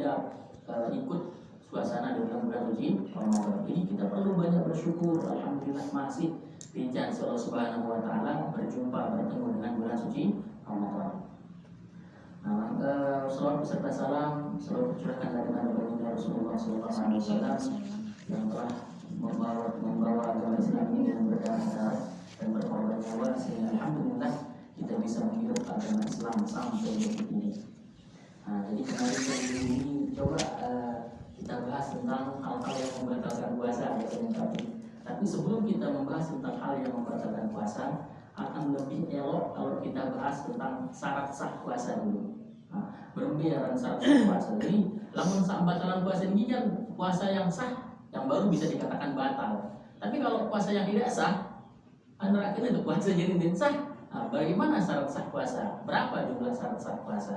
tidak ikut suasana di bulan suci Ramadan. Jadi kita perlu banyak bersyukur. Alhamdulillah masih dijalan Allah Subhanahu wa taala bertemu dengan bulan suci Ramadan. Nah, selawat beserta salam selalu tercurahkan dari baginda Rasulullah SAW yang telah membawa agama Islam ini dengan berdarah dan berkorban nyawa sehingga alhamdulillah kita bisa menghidup agama Islam sampai detik ini. Nah, jadi kemarin ini coba kita bahas tentang hal-hal yang membatalkan puasa tapi sebelum kita membahas tentang hal yang membatalkan puasa, akan lebih elok kalau kita bahas tentang syarat sah puasa dulu. Nah, berbiaran syarat sah puasa. Jadi, lamun batalan puasa ini kan puasa yang sah, yang baru bisa dikatakan batal. Tapi kalau puasa yang tidak sah, antara akhirnya itu puasa jadi tidak sah. Nah, bagaimana syarat sah puasa? Berapa jumlah syarat sah puasa?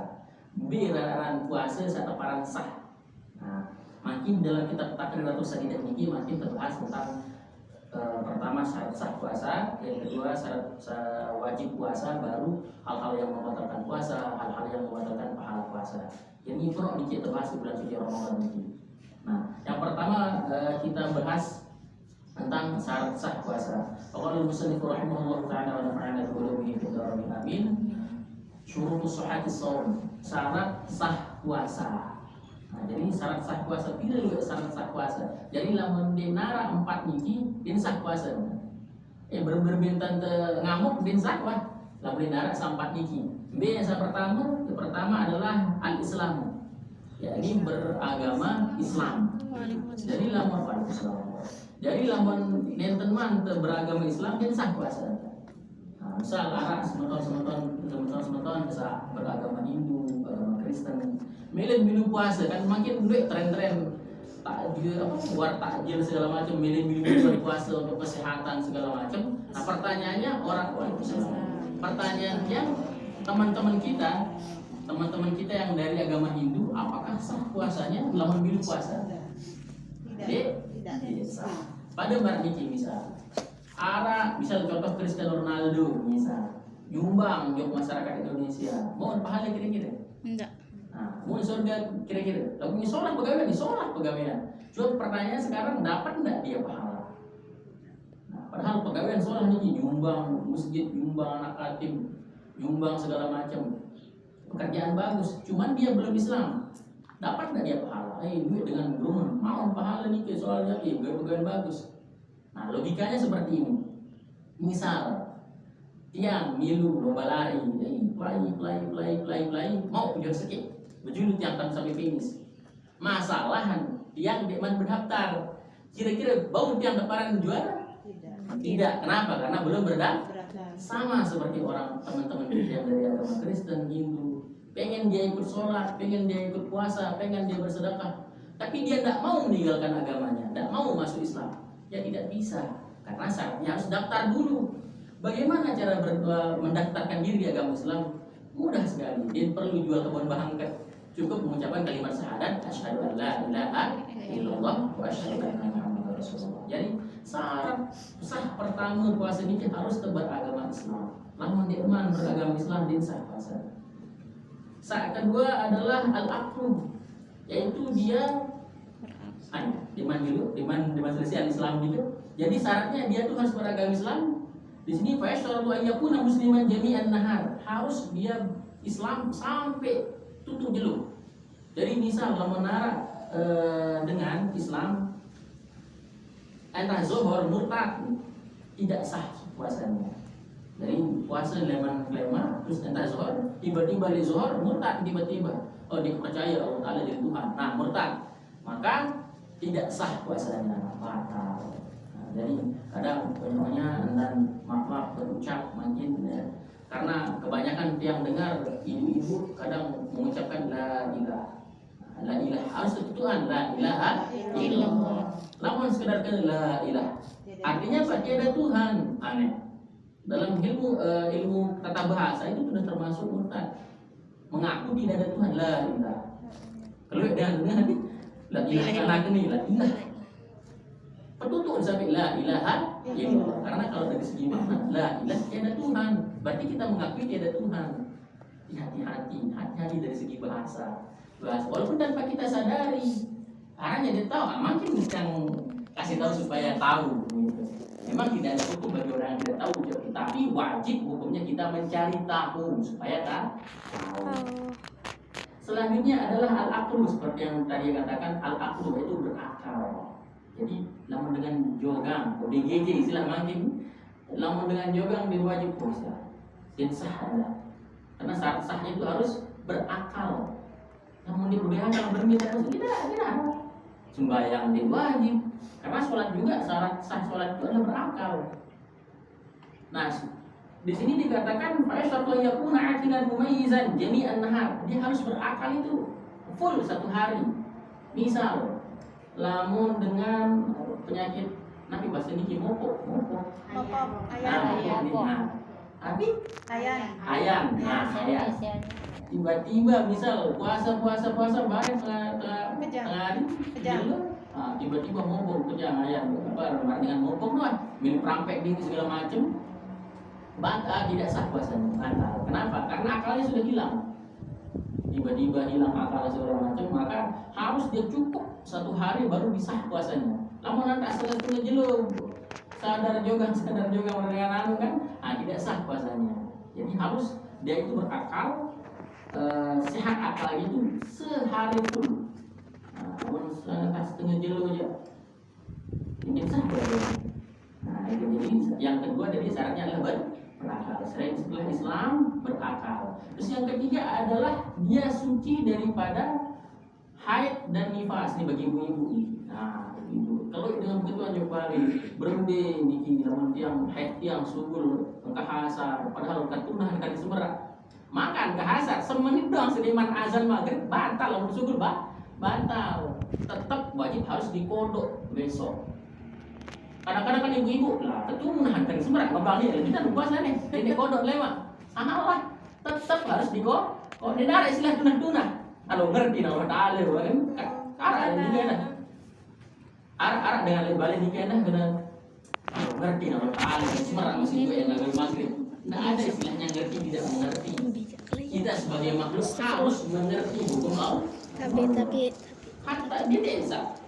Biaran puasa satu paran sah. Nah, makin dalam kitab Takriratus Sadidah ini makin terbahas tentang pertama syarat sah puasa, yang kedua syarat wajib puasa, baru hal-hal yang membatalkan puasa, hal-hal yang membatalkan pahala puasa. Ini perlu kita bahas di bulan suci Ramadan ini. Nah, yang pertama kita bahas tentang syarat sah puasa. Qala al-musannif rahimahullah taala wa nafa'ana bi ulumihi fid dharain amin. Syurutus sihhatis shaum, syarat sah puasa. Nah, jadi syarat sah puasa tidak juga syarat sah puasa. Jadi lamun dinara 4 niki din sah puasa. Berbintan ngamuk din sah wah. Lamun dinara 4 niki. B yang pertama adalah al-Islam. Ya, ini beragama Islam. Jadi lamun Jadi lamun nenten man beragama Islam din sah puasa. Nah, misal arah semeton bisa beragama Hindu, agama Kristen. Milih minum puasa kan makin duit tren-tren takjil buat takjil segala macam, milih puasa untuk kesehatan segala macam. Nah, pertanyaannya pertanyaannya teman-teman kita yang dari agama Hindu, apakah sah puasanya lamun milih puasa? Tidak sah. Pada barang misal misal contoh Cristiano Ronaldo misal nyumbang jok masyarakat Indonesia, mohon pahala kira-kira? Enggak. Nah, mau surga kira-kira? Lalu sholat pegawaian. Cuma pertanyaannya sekarang dapat enggak dia pahala? Nah, padahal pegawaian sholat ini nyumbang masjid, nyumbang anak yatim, nyumbang segala macam, pekerjaan bagus. Cuman dia belum Islam, dapat enggak dia pahala? Duit dengan gerumun, mau pahala nih ke soalnya pegawaian bagus. Nah, logikanya seperti ini. Misal tiang milu lomba lari, play, mau punya sekit, berjulut yang sampai finish. Masalahan tiang deman berdaftar, kira-kira bau tiang deparan juara? Tidak. Kenapa? Karena belum berdaftar. Sama seperti orang teman-teman kita yang dari agama Kristen, Hindu, pengen dia ikut sholat, pengen dia ikut puasa, pengen dia bersedekah, tapi dia tidak mau meninggalkan agamanya, tidak mau masuk Islam. Ya tidak bisa, karena syaratnya harus daftar dulu. Bagaimana cara mendaftarkan diri di agama Islam? Mudah sekali. Dia perlu jual kebun bangket. Cukup mengucapkan kalimat syahadat asyhadu an la ilaha illallah wa asyhadu anna muhammadar rasulullah. Jadi syarat sah pertama puasa ini harus beragama Islam. Lamun dia beragama Islam din sah puasa. Syarat kedua adalah al-aqlu, yaitu dia di majelis Islam gitu. Jadi syaratnya dia tuh harus beragama Islam. Di sini fasyaratu ayyakuna musliman jami'an nahar, harus dia Islam sampai tutup jeluk. Jadi misal lamun nara dengan Islam entah zuhur murtad tidak sah puasanya. Jadi puasa leman terus entah zuhur tiba-tiba di zuhur murtad tiba-tiba. Oh, dia percaya Allah Taala jadi Tuhan. Nah, murtad. Maka tidak sah puasanya, batal. Jadi kadang pokoknya dan maaf berucap makin ya. Karena kebanyakan yang dengar ibu-ibu kadang mengucapkan la ilaha harus ketutuhan la ilaha illallah. Namun sekedar la ilaha artinya apa? Tiada Tuhan. Aneh. Dalam ilmu tata bahasa itu sudah termasuk murtad. Mengaku tidak ada Tuhan, la ilaha. Kalau dengan nanti la ilaha la ilaha tertutup sampai la ilaha illallah. Karena kalau dari segi makna la ilaha tiada Tuhan, berarti kita mengakui tiada Tuhan. Hati-hati dari segi bahasa. Walaupun tanpa kita sadar sadari. Caranya dia tahu, makin yang kasih tahu supaya tahu. Gitu. Memang tidak ada hukum bagi orang yang tidak tahu, tapi wajib hukumnya kita mencari tahu supaya tahu. Selanjutnya adalah al-aqlu, seperti yang tadi katakan, al-aqlu itu berakal. Jadi namun dengan jogang, ODGJ istilah makin, namun dengan jogang diwajib puasa. Dan sah ada. Karena sahnya itu harus berakal. Namun dia berakal berminta puasa tidak. Sembahyang dia wajib. Karena sholat juga syarat sah sholat itu adalah berakal. Nah, di sini dikatakan fa'isatu yakuna aqilan mumayyizan jami'an nahar. Dia harus berakal itu full satu hari. Misal, lamun dengan penyakit nanti bahasa ini mopok. Tapi ayam. Tiba-tiba misal puasa bareng tengah hari tiba-tiba mopok kejang ayam dengan mopok doang minum prampek di segala macam batal, tidak sah puasanya, batal. Kenapa? Karena akalnya sudah hilang. Tiba-tiba hilang akal segala macam, maka harus dia cukup satu hari baru bisa puasanya. Namun nanti asal-asal jelum, sadar juga dengan anu kan, tidak sah puasanya. Jadi harus dia itu berakal, sehat akalnya itu sehari pun. Namun setengah jelum aja, ini sah puasanya. Nah, itu jadi yang kedua dari syaratnya adalah berakal. Selain setelah Islam berakal. Terus yang ketiga adalah dia suci daripada haid dan nifas. Ini bagi ibu-ibu. Nah, ibu. Kalau dengan begitu aja balik berhenti niki namun tiang haid tiang subul kahasar padahal ketunahan kali seberat. Makan kahasar semenit doang sediman azan maghrib batal lamun subul batal. Tetap wajib harus dikodok besok. Kadang-kadang kan ibu-ibu lah, ketua menahan kali seberat, membangnya kita puasa nih, ini kodok lewat, salah, tetap harus dikodok. Kok tidak ada istilah tunah-tunah, kalau ngerti nama Taala, kan? Arah ini kan, arah dengan balik ini kan, kena ngerti nama Taala, semerang masih gue yang agak maghrib. Tidak ada istilahnya ngerti tidak mengerti. Kita sebagai makhluk harus mengerti hukum Allah. Tapi kata dia desa.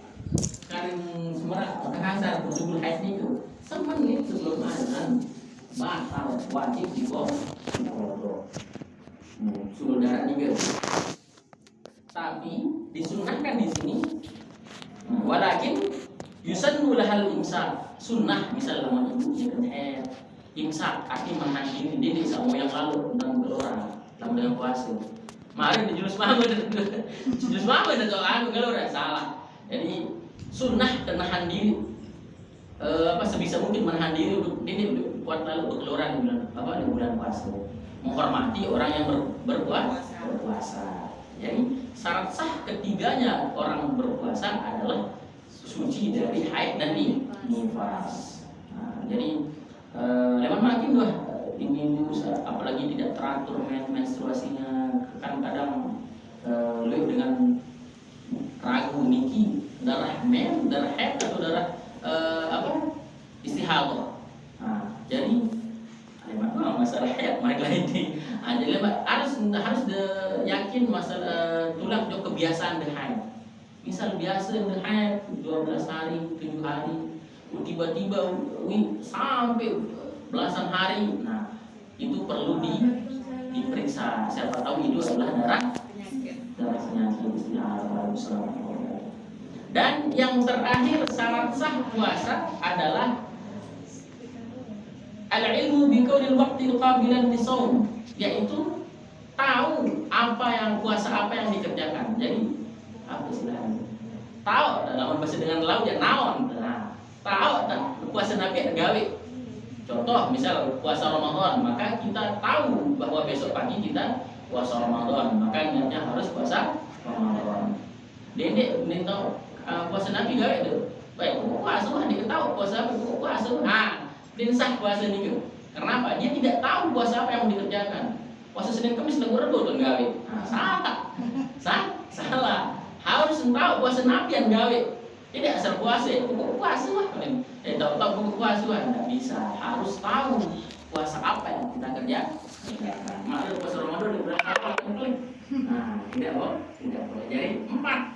Karing semerah kasar bersubul haid itu semenit sebelum azan batal wajib dikodok. Subul darah juga. Tapi disunahkan di sini. Walakin yusannu lahal imsak. Sunnah misal lamun ibu yang haid. Imsak artinya menahan diri dia sama yang lalu tentang gelora dalam dengan puasa. Mari di jurus Muhammad atau anu gelora salah. Jadi sunnah menahan diri sebisa mungkin menahan diri untuk ini buat lalu berkeluaran di bulan puasa, menghormati orang yang berpuasa. Jadi syarat sah ketiganya orang berpuasa adalah suci dari haid dan nifas. Jadi lewat makin ini apalagi tidak teratur menstruasinya, kadang-kadang dengan ragu niki darah haid atau darah istihadah. Jadi masalah haid mereka ini. Jadi harus yakin masalah tulang itu kebiasaan dengan haid. Misal biasa dengan haid 12 hari, 7 hari, tiba-tiba sampai belasan hari. Nah, itu perlu diperiksa. Siapa tahu itu adalah darah penyakit. Dan yang terakhir syarat sah puasa adalah al-ilmu bi qaulil waqtil qabilan lisawm, yaitu tahu apa yang dikerjakan. Jadi apa istilahnya? Tahu dalam bahasa dengan laut ya naon. Nah, tahu puasa Nabi gawe. Contoh misal puasa Ramadan, maka kita tahu bahwa besok pagi kita puasa Ramadan, maka niatnya harus puasa Ramadan. Dede minta puasa Nabi gawe itu. Baik, puasa diketahui puasa. Din sah puasa niku. Kenapa? Dia tidak tahu puasa apa yang dikerjakan. Puasa Senin Kamis Rabu tuh gawe. Salah. Harus tahu puasa Nabi yang gawe. Tidak asal puasa kan. Tahu puasa enggak bisa. Harus tahu puasa apa yang kita kerjakan. Maka puasa Ramadan di bulan apa? Tidak boleh. Jadi 4